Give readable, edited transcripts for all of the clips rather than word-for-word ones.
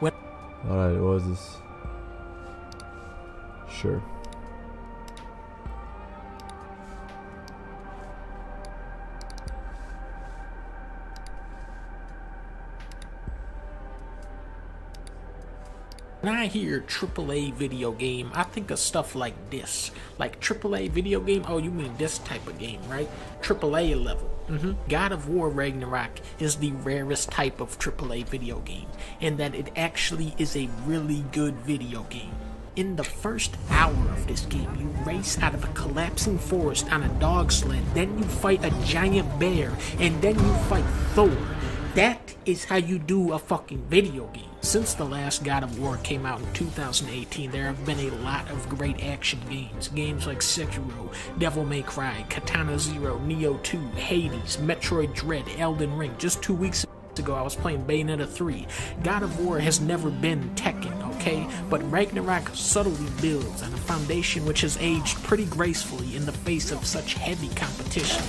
Alright, what was this? Sure. When I hear AAA video game, I think of stuff like this. Like AAA video game, oh you mean this type of game, right? AAA level. God of War Ragnarok is the rarest type of AAA video game, in that it actually is a really good video game. In the first hour of this game, you race out of a collapsing forest on a dog sled, then you fight a giant bear, and then you fight Thor. That is how you do a fucking video game. Since the last God of War came out in 2018, there have been a lot of great action games. Games like Sekiro, Devil May Cry, Katana Zero, Nioh 2, Hades, Metroid Dread, Elden Ring. Just 2 weeks ago I was playing Bayonetta 3. God of War has never been Tekken, okay? But Ragnarok subtly builds on a foundation which has aged pretty gracefully in the face of such heavy competition.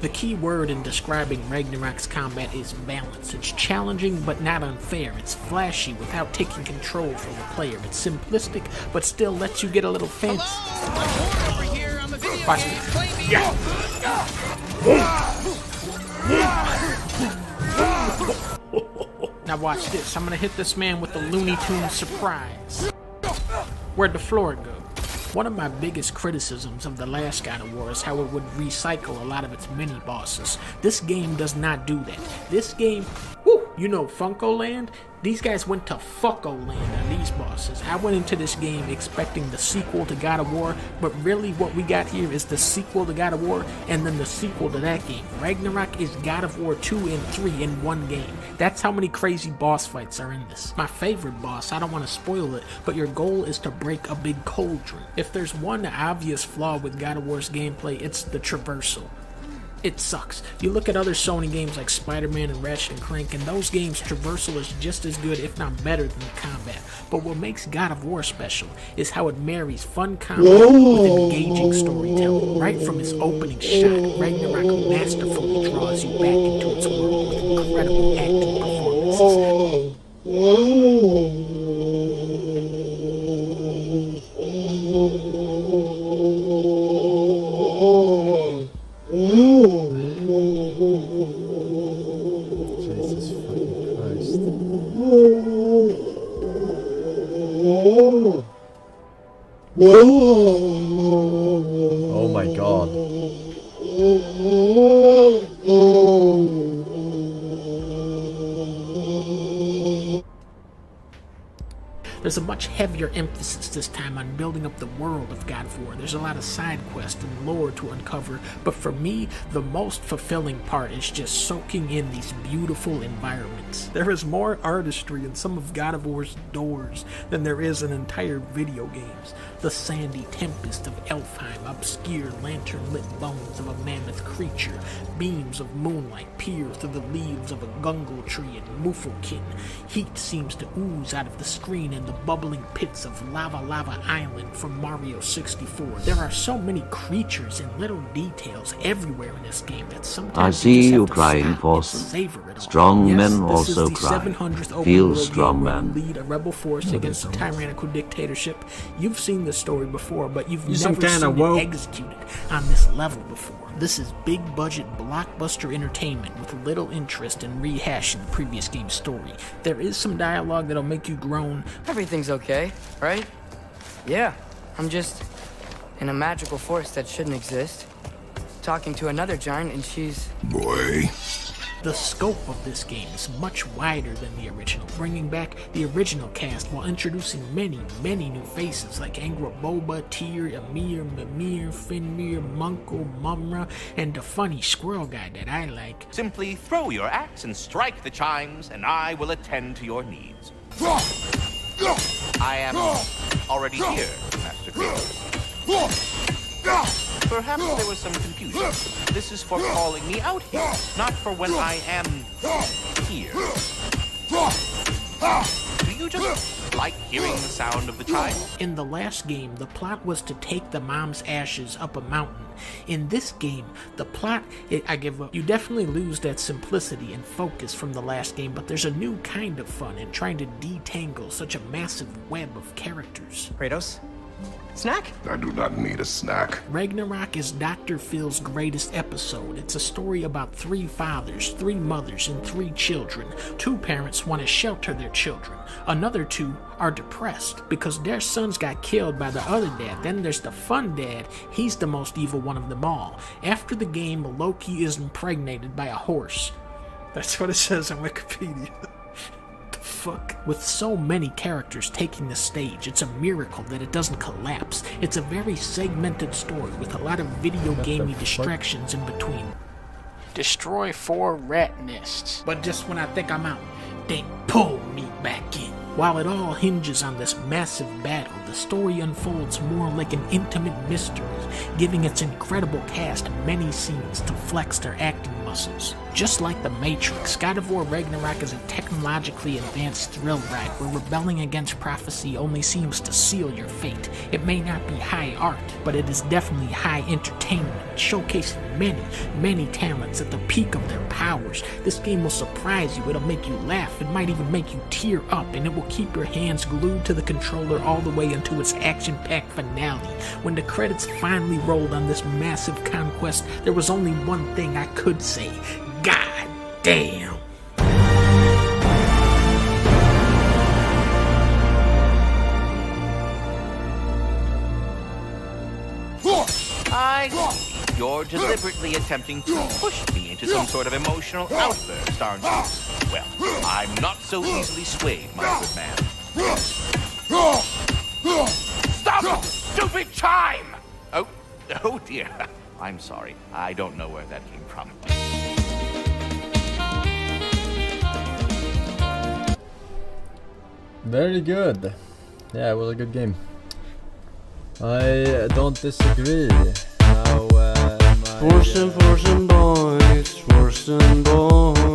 The key word in describing Ragnarok's combat is balance. It's challenging but not unfair. It's flashy without taking control from the player. It's simplistic but still lets you get a little fancy. Watch this. Yeah. Now watch this. I'm gonna hit this man with the Looney Tunes surprise. Where'd the floor go? One of my biggest criticisms of the last God of War is how it would recycle a lot of its mini-bosses. This game does not do that. This game, you know Funko Land? These guys went to Fucko Land on these bosses. I went into this game expecting the sequel to God of War, but really what we got here is the sequel to God of War and then the sequel to that game. Ragnarok is God of War 2 and 3 in one game. That's how many crazy boss fights are in this. My favorite boss, I don't want to spoil it, but your goal is to break a big cauldron. If there's one obvious flaw with God of War's gameplay, it's the traversal. It sucks. You look at other Sony games like Spider-Man and Ratchet & Clank, and those games' traversal is just as good, if not better, than the combat. But what makes God of War special is how it marries fun combat with engaging storytelling. Right from its opening shot, Ragnarok masterfully draws you back into its world with incredible acting performances. Jesus fucking Christ. Oh my god. There's a much heavier emphasis this time on building up the world of God of War. There's a lot of side quests and lore to uncover, but for me, the most fulfilling part is just soaking in these beautiful environments. There is more artistry in some of God of War's doors than there is in entire video games. The sandy tempest of Elfheim, obscure lantern-lit bones of a mammoth creature, beams of moonlight peer through the leaves of a gungle tree in Mufelkin. Heat seems to ooze out of the screen in the bubbling pits of Lava Island from Mario 64. There are so many creatures and little details everywhere in this game that sometimes I see you crying, Forsen. Strong men also cry. Feel strong, man. Lead a rebel force against a tyrannical dictatorship. You've seen this story before, but you've never seen it executed on this level before. This is big budget blockbuster entertainment with little interest in rehashing the previous game's story. There is some dialogue that'll make you groan. Everything's okay, right? Yeah, I'm just in a magical forest that shouldn't exist, talking to another giant, and she's... Boy. The scope of this game is much wider than the original, bringing back the original cast while introducing many new faces like Angra Boba, Tyr, Amir, Mimir, Finmir, Munko, Mumra, and the funny squirrel guy that I like. Simply throw your axe and strike the chimes, and I will attend to your needs. I am already here, Master Kratos. Perhaps there was some confusion. This is for calling me out here, not for when I am here. Do you just like hearing the sound of the chime. In the last game, the plot was to take the mom's ashes up a mountain. In this game, the plot, I give up. You definitely lose that simplicity and focus from the last game, but there's a new kind of fun in trying to detangle such a massive web of characters. Kratos? Snack? I do not need a snack. Ragnarok is Dr. Phil's greatest episode. It's a story about 3 fathers, 3 mothers, and 3 children. 2 parents want to shelter their children. Another 2 are depressed because their sons got killed by the other dad. Then there's the fun dad. He's the most evil one of them all. After the game, Loki is impregnated by a horse. That's what it says on Wikipedia. Fuck. With so many characters taking the stage, it's a miracle that it doesn't collapse. It's a very segmented story with a lot of video gamey distractions in between. Destroy 4 rat nests. But just when I think I'm out, they pull me back in. While it all hinges on this massive battle, the story unfolds more like an intimate mystery, giving its incredible cast many scenes to flex their acting muscles. Just like The Matrix, God of War Ragnarok is a technologically advanced thrill ride where rebelling against prophecy only seems to seal your fate. It may not be high art, but it is definitely high entertainment, showcasing many talents at the peak of their powers. This game will surprise you, it'll make you laugh, it might even make you tear up, and it will keep your hands glued to the controller all the way until its action-packed finale. When the credits finally rolled on this massive conquest, there was only one thing I could say. God damn. I see. You're deliberately attempting to push me into some sort of emotional outburst, aren't you? Well, I'm not so easily swayed, my good man. Stop! Stupid chime! Oh dear. I'm sorry. I don't know where that came from. Very good. Yeah, it was a good game. I don't disagree. Now, Forsen boys, Forsen boys.